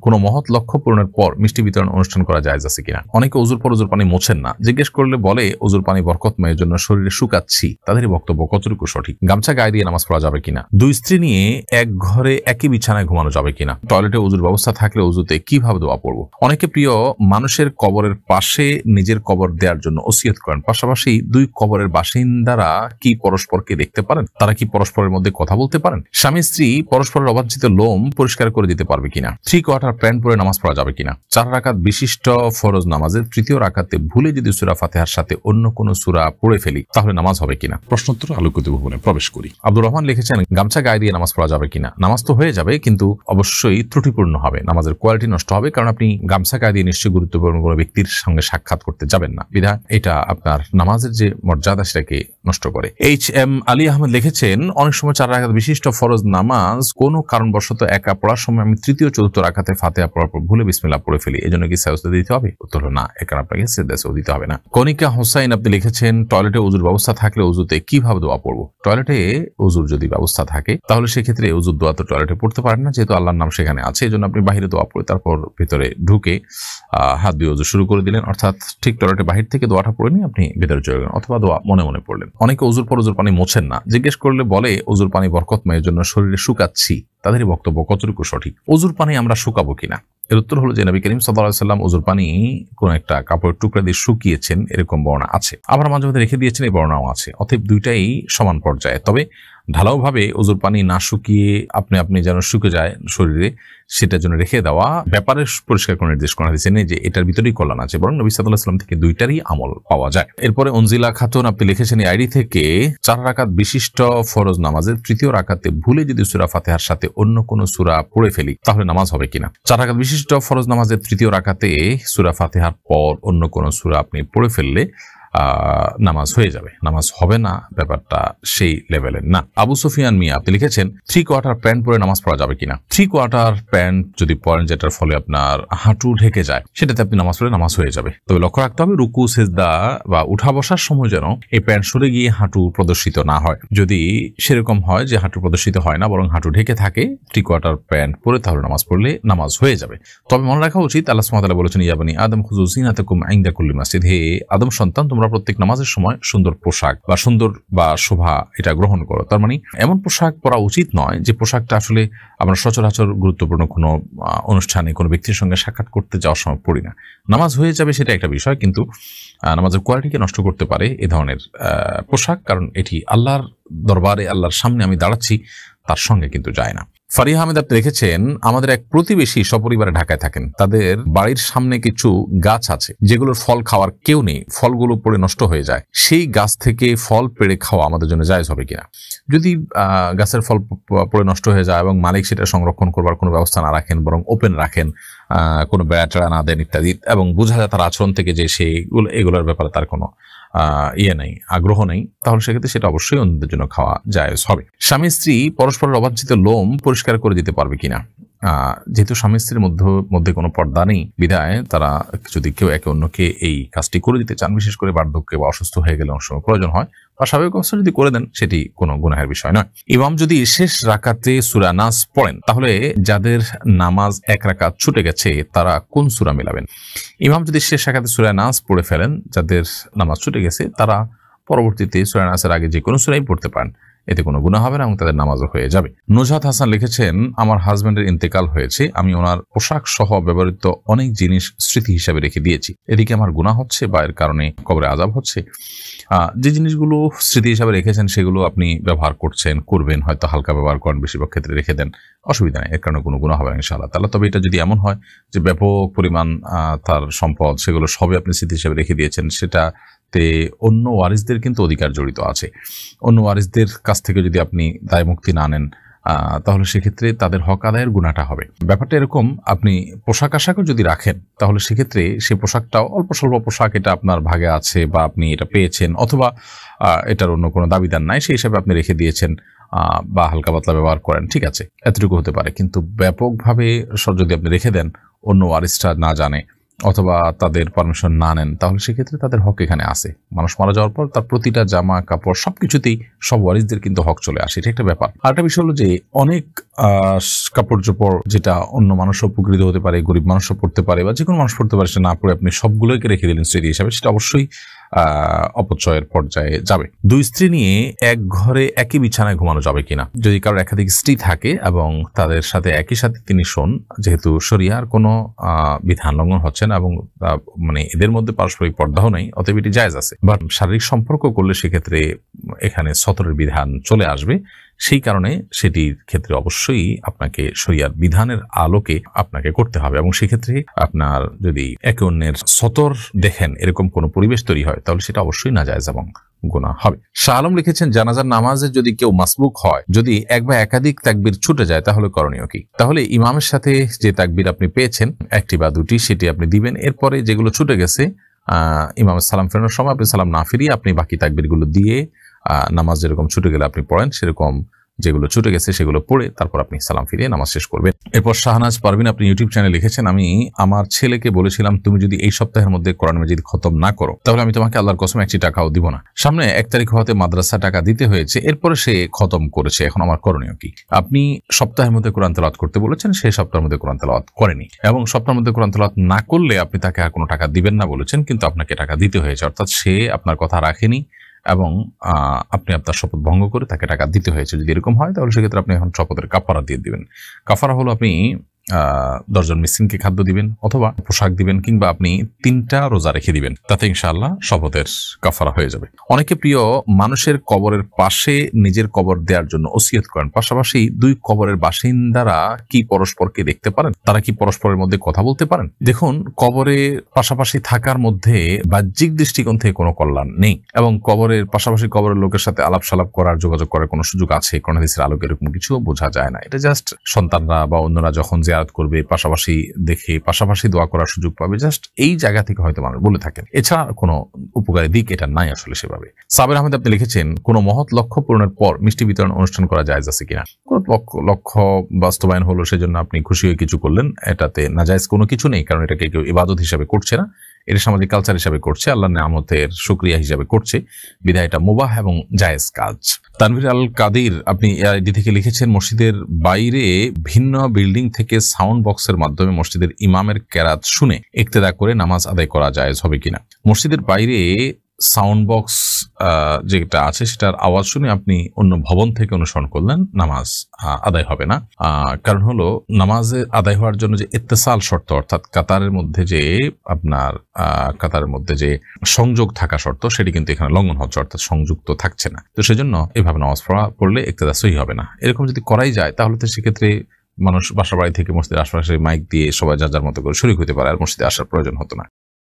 কোনো মহৎ লক্ষ্য পূরণের পর মিষ্টি বিতরণ অনুষ্ঠান করা জায়েজ আছে কিনা। অনেকে ওযুর পর ওযুর পানি মোছেন না, জিজ্ঞেস করলে বলে ওযুর পানি বরকতময়, জন্য শরীরে শুকাচ্ছি। তাদেরই বক্তব্য কতটুকু সঠিক? গামছা গায়ে দিয়ে নামাজ পড়া যাবে কিনা? দুই স্ত্রী নিয়ে এক ঘরে একই বিছানায় ঘুমানো যাবে কিনা? টয়লেটে ওযুর ব্যবস্থা থাকলে ওযুতে কিভাবে দোয়া পড়বো? অনেকে প্রিয় মানুষের কবরের পাশে নিজের কবর দেওয়ার জন্য ওসিয়ত করেন, পাশাপাশি দুই কবরের বাসিন্দারা কি পরস্পরকে দেখতে পারেন? তারা কি পরস্পরের মধ্যে কথা বলতে পারেন? স্বামী স্ত্রী পরস্পরের অবাঞ্ছিত লোম পরিষ্কার করে দিতে পারবে কিনা? 3 কোয়ার্টার প্যান্ট পরে নামাজ পড়া যাবে কিনা? 4 রাকাত বিশিষ্ট ফরজ নামাজের তৃতীয় রাকাতে ভুলে যদি সূরা ফাতিহার সাথে অন্য কোনো সূরা পড়ে ফেলি তাহলে নামাজ হবে কিনা? প্রশ্নোত্তর আলোকিত ভবনে প্রবেশ করি। আব্দুর রহমান লিখেছেন, গামছা গায়ে দিয়ে নামাজ পড়া যাবে কিনা? নামাজ তো হয়ে যাবে, কিন্তু অবশ্যই ত্রুটিপূর্ণ হবে, নামাজের কোয়ালিটি নষ্ট হবে, কারণ আপনি গামছা গায়ে দিয়ে নিশ্চয়ই গুরুত্বপূর্ণ কোনো ব্যক্তির সঙ্গে সাক্ষাৎ করতে যাবেন না, বিধায় এটা আপনার নামাজের যে মর্যাদা সেটাকে নষ্ট করে। HM আলী আহমেদ লিখেছেন, অনেক সময় 4 রাকাত বিশিষ্ট ফরজ নামাজ কোনো কারণবশত একা পড়ার সময় আমি তৃতীয় চতুর্থ রাকাতে ফাতিহা পড়ার পর ভুলে বিসমিল্লাহ পড়ে ফেলি, এজন্য কি সাজদা দিতে হবে? উত্তর হলো না, এখানে আপনাকে সাজদা দিতে হবে না। কনিকা হোসাইন আপনি লিখেছেন, টয়লেটে ওযুর ব্যবস্থা থাকলে ওযুতে কিভাবে দোয়া পড়বো? টয়লেটে ওযুর যদি ব্যবস্থা থাকে তাহলে সেক্ষেত্রে ওযুর দোয়া তো টয়লেটে পড়তে পারেন না, যেহেতু আল্লাহর নাম সেখানে আছে, এজন্য আপনি বাহিরে দোয়া পড়ে তারপর ভিতরে ঢুকে হাত দিয়ে ওযু শুরু করে দিলেন, অর্থাৎ ঠিক টয়লেটে বাহির থেকে দোয়াটা পড়ে নিয়ে আপনি ভিতরে চলে গেলেন, অথবা দোয়া মনে মনে পড়লেন। অনেকে ওযুর পর ওযুর পানি মোছেন না, জিজ্ঞেস করলে বলে ওযুর পানি বরকতময়, জন্য শরীরে শুকাচ্ছি। তাদেরই বক্তব্য কতটুকু সঠিক? ওযুর পানি আমরা শুকাবো কিনা? এর উত্তর হলো যে নবী করিম সাল্লাল্লাহু আলাইহি ওয়াসাল্লাম ওযুর পানি কোন একটা কাপড়ের টুকরা দিয়ে শুকিয়েছেন, এরকম বর্ণনা আছে, আবার মাঝে মাঝে রেখে দিয়েছেন, এই বর্ণনাও আছে। অতএব দুইটাই সমান পর্যায়ে। তবে ঢালাওভাবে ওযুর পানি না শুকিয়ে আপনি যেন শুকে যায় শরীরে, সেটার জন্য রেখে দেওয়া ব্যাপারে পরিষ্কার করে নির্দেশ করা হয়েছে যে এটার ভিতরেই কল্যাণ আছে, বরং নবী সাল্লাল্লাহু আলাইহি ওয়াসাল্লাম থেকে দুইটারই আমল পাওয়া যায়। এরপরে অনজিলা খাতুন আপনি লিখেছেন, এই আইডি থেকে 4 রাকাত বিশিষ্ট ফরজ নামাজের তৃতীয় রাকাতে ভুলে যদি সূরা ফাতিহার সাথে অন্য কোনো সূরা পড়ে ফেলি তাহলে নামাজ হবে কিনা? 4 রাকাত বিশিষ্ট ফরজ নামাজের তৃতীয় রাকাতে সূরা ফাতিহার পর অন্য কোনো সূরা আপনি পড়ে ফেললে নামাজ হয়ে যাবে, নামাজ হবে না, ব্যাপারটা সেই লেভেলের না। আবু সুফিয়ান মিয়া আপনি লিখেছেন, 3 কোয়ার্টার প্যান্ট পরে নামাজ পড়া যাবে কিনা? 3 কোয়ার্টার প্যান্ট যদি পরেন যেটার ফলে আপনার হাঁটু ঢেকে যায়, সেটাতে আপনি নামাজ পড়লে নামাজ হয়ে যাবে। তবে লক্ষ্য রাখতে হবে রুকু সেজদা বা উঠা বসার সময় যেন এই প্যান্ট সরে গিয়ে হাঁটু প্রদর্শিত না হয়। যদি সেরকম হয় যে হাঁটু প্রদর্শিত হয় না, বরং হাঁটু ঢেকে থাকে, 3 কোয়ার্টার প্যান্ট পরে তাহলে নামাজ পড়লে নামাজ হয়ে যাবে। তবে মনে রাখা উচিত, আল্লাহ সুবহানাহু ওয়া তাআলা বলেছেন, ইয়া বানি আদম খুযু যিনাতাকুম ইনদা কুল্লি মাসজিদ, হে আদম সন্তান তোমরা প্রত্যেক নামাজের সময় সুন্দর পোশাক বা সুন্দর বা শোভা এটা গ্রহণ করো। তার মানে এমন পোশাক পরা উচিত নয় যে পোশাকটা আসলে আমরা সচরাচর গুরুত্বপূর্ণ কোনো অনুষ্ঠানে কোনো ব্যক্তির সঙ্গে সাক্ষাৎ করতে যাওয়ার সময় পড়ি না। নামাজ হয়ে যাবে সেটা একটা বিষয়, কিন্তু নামাজের কোয়ালিটিকে নষ্ট করতে পারে এ ধরনের পোশাক, কারণ এটি আল্লাহর দরবারে, আল্লাহর সামনে আমি দাঁড়াচ্ছি, তার সঙ্গে কিন্তু যায় না। ফারিহা আহমেদ আপনি রেখেছেন, আমাদের এক প্রতিবেশী সপরিবারে ঢাকায় থাকেন, তাদের বাড়ির সামনে কিছু গাছ আছে যেগুলোর ফল খাওয়ার কেউ নেই, ফলগুলো পড়ে নষ্ট হয়ে যায়, সেই গাছ থেকে ফল পেড়ে খাওয়া আমাদের জন্য জায়েজ হবে কিনা? যদি গাছের ফল পড়ে নষ্ট হয়ে যায় এবং মালিক সেটা সংরক্ষণ করবার কোনো ব্যবস্থা না রাখেন, বরং ওপেন রাখেন, কোনো বেড়া টেড়া না দেন ইত্যাদি, এবং বোঝা যায় তার আচরণ থেকে যে এগুলোর ব্যাপারে তার কোনো নেই, আগ্রহ নেই, তাহলে সেক্ষেত্রে সেটা অবশ্যই অন্যদের জন্য খাওয়া জায়েজ হবে। স্বামী স্ত্রী পরস্পরের অবাঞ্ছিত লোম পরিষ্কার করে দিতে পারবে কিনা? যেহেতু স্বামী স্ত্রীর মধ্যে কোনো পর্দা নেই, বিধায় তারা যদি কেউ একে অন্যকে এই কাজটি করে দিতে চান, বিশেষ করে বার্ধক্যে বা অসুস্থ হয়ে গেলে অনেক সময় প্রয়োজন হয়, বা স্বাভাবিক অবস্থা যদি করে দেন সেটি কোনো গুনাহের বিষয় নয়। ইমাম যদি শেষ রাকাতে সূরা নাস পড়েন, তাহলে যাদের নামাজ 1 রাকাত ছুটে গেছে তারা কোন সূরা মেলাবেন? ইমাম যদি শেষ রাকাতে সূরা নাস পড়ে ফেলেন, যাদের নামাজ ছুটে গেছে তারা পরবর্তীতে সূরা নাসের আগে যে কোনো সূরাই পড়তে পারেন, এতে কোনো গুনাহ হবে না এবং তাদের নামাজও হয়ে যাবে। নুজহাত হাসান লিখেছেন, আমার হাজবেন্ডের ইন্তেকাল হয়েছে, আমি ওনার পোশাক সহ ব্যবহৃত অনেক জিনিস স্মৃতি হিসাবে রেখে দিয়েছি, এদিকে আমার গুনাহ হচ্ছে বা এর কারণে কবরে আযাব হচ্ছে? যে জিনিসগুলো স্মৃতি হিসাবে রেখেছেন সেগুলো আপনি ব্যবহার করবেন, হয়তো হালকা ব্যবহার করেন, বেশিরভাগ ক্ষেত্রে রেখে দেন, অসুবিধা নেই, এর কারণে কোনো গুনাহ হবে না ইনশাআল্লাহ তাআলা। তবে এটা যদি এমন হয় যে ব্যাপক পরিমাণ তার সম্পদ সেগুলো সবই আপনি স্মৃতি হিসাবে রেখে দিয়েছেন, সেটাতে অন্য ওয়ারিসদের কিন্তু অধিকার জড়িত আছে, অন্য ওয়ারিসদের কাছ থেকে যদি আপনি দায় মুক্তি না নেন তাহলে সেক্ষেত্রে তাদের হক আদায়ের গুনাহটা হবে। ব্যাপারটা এরকম, আপনি পোশাক আশাকও যদি রাখেন তাহলে সেক্ষেত্রে সেই পোশাকটাও অল্প স্বল্প পোশাক, এটা আপনার ভাগে আছে বা আপনি এটা পেয়েছেন, অথবা এটার অন্য কোনো দাবিদার নাই, সেই হিসাবে আপনি রেখে দিয়েছেন বা হালকা পাতলা ব্যবহার করেন, ঠিক আছে, এতটুকু হতে পারে। কিন্তু ব্যাপকভাবে যদি আপনি রেখে দেন, অন্য ওয়ারিসরা না জানে, অথবা তাদের পারমিশন না নেন, তাহলে সেক্ষেত্রে তাদের হক এখানে আছে। মানুষ মারা যাওয়ার পর তার প্রতিটা জামা কাপড় সবকিছুতেই সব ওয়ারিসদের কিন্তু হক চলে আসে, এটা একটা ব্যাপার। আর একটা বিষয় হলো যে অনেক কাপড় চোপড় যেটা অন্য মানুষও উপকৃত হতে পারে, গরিব মানুষও পড়তে পারে বা যে কোনো মানুষ পড়তে পারে, সেটা না পড়ে আপনি সবগুলোকে রেখে দিলেন স্মৃতি হিসাবে, সেটা অবশ্যই অপচয়ের পর্যায়ে যাবে। দুই স্ত্রী নিয়ে এক ঘরে একই বিছানায় ঘুমানো যাবে কিনা, যদি কারোর একাধিক স্ত্রী থাকে এবং তাদের সাথে একই সাথে তিনি শোন, যেহেতু শরিয়ার কোনো বিধান লঙ্ঘন হচ্ছে না এবং মানে এদের মধ্যে পারস্পরিক পর্দাও নেই, অতএব এটি জায়েজ আছে। বাট শারীরিক সম্পর্ক করলে সেক্ষেত্রে এখানে সতরের বিধান চলে আসবে, সেই কারণে সেটির ক্ষেত্রে অবশ্যই আপনাকে শরিয়ার বিধানের আলোকে আপনাকে করতে হবে। এবং সেক্ষেত্রে আপনার যদি একে অন্যের সতর দেখেন এরকম কোনো পরিবেশ তৈরি হয়, তাহলে সেটা অবশ্যই নাজায়েজ এবং গুনাহ হবে। শাহ আলম লিখেছেন, জানাজার নামাজে যদি কেউ মাসবুক হয়, যদি এক বা একাধিক তাকবীর ছুটে যায়, তাহলে করণীয় কি? তাহলে ইমামের সাথে যে তাকবীর আপনি পেয়েছেন একটি বা দুটি, সেটি আপনি দিবেন। এরপরে যেগুলো ছুটে গেছে ইমামের সালাম ফেরানোর সময় আপনি সালাম না ফিরিয়ে আপনি বাকি তাকবীরগুলো দিয়ে নামাজ যেরকম ছুটে গেলে আপনি পড়েন, সেরকম যেগুলো ছুটে গেছে সেগুলো পড়ে তারপর আপনি সালাম ফিরিয়ে নামাজ শেষ করবেন। এরপর শাহনাজ পারভিন আপনি ইউটিউব চ্যানেলে লিখেছেন, আমি আমার ছেলেকে বলেছিলাম তুমি যদি এই সপ্তাহের মধ্যে কোরআন মাজিদ খতম না করো তাহলে আমি তোমাকে আল্লাহর কসম 1টি টাকাও দিব না। সামনে 1 তারিখ হতে মাদ্রাসা টাকা দিতে হয়েছে, এরপরে সে খতম করেছে, এখন আমার করণীয় কি? আপনি সপ্তাহের মধ্যে কোরআন তেলাওয়াত করতে বলেছেন, সেই সপ্তাহের মধ্যে কোরআন তেলাওয়াত করেনি এবং সপ্তাহের মধ্যে কোরআন তেলাওয়াত না করলে আপনি তাকে আর কোনো টাকা দিবেন না বলেছেন, কিন্তু আপনাকে টাকা দিতে হয়েছে, অর্থাৎ সে আপনার কথা রাখেনি এবং আপনি আপনার শপথ ভঙ্গ করে তাকে টাকা দিতে হয়েছে। যদি এরকম হয় তাহলে সেক্ষেত্রে আপনি এখন শপথের কাফারা দিয়ে দিবেন। কাফারা হলো আপনি 10 জন মিসকিনকে খাদ্য দিবেন অথবা পোশাক দিবেন, কিংবা আপনি 3টা রোজা রেখে দিবেন, তাতে ইনশাআল্লাহ শপথের কাফারা হয়ে যাবে। অনেকে প্রিয় মানুষের কবরের পাশে নিজের কবর দেওয়ার জন্য ওসিয়ত করেন, পাশাপাশি 2 কবরের বাসিন্দারা কি পরস্পরকে দেখতে পারেন? তারা কি পরস্পরের মধ্যে কথা বলতে পারেন? দেখুন, কবরে পাশাপাশি থাকার মধ্যে বাহ্যিক দৃষ্টিকোণ থেকে কোনো কল্যাণ নেই এবং কবরের পাশাপাশি কবরের লোকের সাথে আলাপ সালাপ করার, যোগাযোগ করার কোনো সুযোগ আছে কোরআন হাদিসের আলোকে, এরকম কিছু বোঝা যায় না। এটা জাস্ট সন্তানরা বা অন্যরা যখন জিয়ারত করবে পাশাপাশি দেখে পাশাপাশি দোয়া করার সুযোগ পাবে, জাস্ট এই জায়গা থেকে হয়তো মানুষ বলে থাকেন, এছাড়া কোনো উপকারী দিক এটা নাই আসলে সেভাবে। সাবের আহমেদ আপনি লিখেছেন, কোনো মহৎ লক্ষ্য পূরণের পর মিষ্টি বিতরণ অনুষ্ঠান করা জায়েজ আছে কিনা? কোন লক্ষ্য বাস্তবায়ন হলো সেজন্য আপনি খুশি হয়ে কিছু করলেন, এটাতে নাজায়েজ কোনো কিছু নেই, কারণ এটাকে কেউ ইবাদত হিসাবে করছে না, এটা সামাজিক কালচার হিসাবে করছে, আল্লাহর নিয়ামতের শুকরিয়া হিসাবে করছে, বিধায় এটা মুবাহ এবং জায়েজ কাজ। তানভীর আল কাদির আপনি এআইডি থেকে লিখেছেন, মসজিদের বাইরে ভিন্ন বিল্ডিং থেকে সাউন্ড বক্সের মাধ্যমে মসজিদের ইমামের কেরাত শুনে ইক্তেদা করে নামাজ আদায় করা জায়েজ হবে কিনা? মসজিদের বাইরে সাউন্ড বক্স যেটা আছে সেটার আওয়াজ শুনে আপনি অন্য ভবন থেকে অনুসরণ করলেন, নামাজ আদায় হবে না। কারণ হলো নামাজে আদায় হওয়ার জন্য যে ইত্তেসাল শর্ত, অর্থাৎ কাতারের মধ্যে যে আপনার কাতারের মধ্যে যে সংযোগ থাকা শর্ত, সেটি কিন্তু এখানে লঙ্ঘন হচ্ছে, অর্থাৎ সংযুক্ত থাকছে না। তো সেজন্য এভাবে নামাজ পড়লে ইক্তেদা সহি হবে না। এরকম যদি করাই যায় তাহলে তো সেক্ষেত্রে মানুষ বাসা বাড়ি থেকে মসজিদের আশপাশে মাইক দিয়ে সবাই যার যার মতো করে শরীক হতে পারে, আর মসজিদে আসার প্রয়োজন হতো না।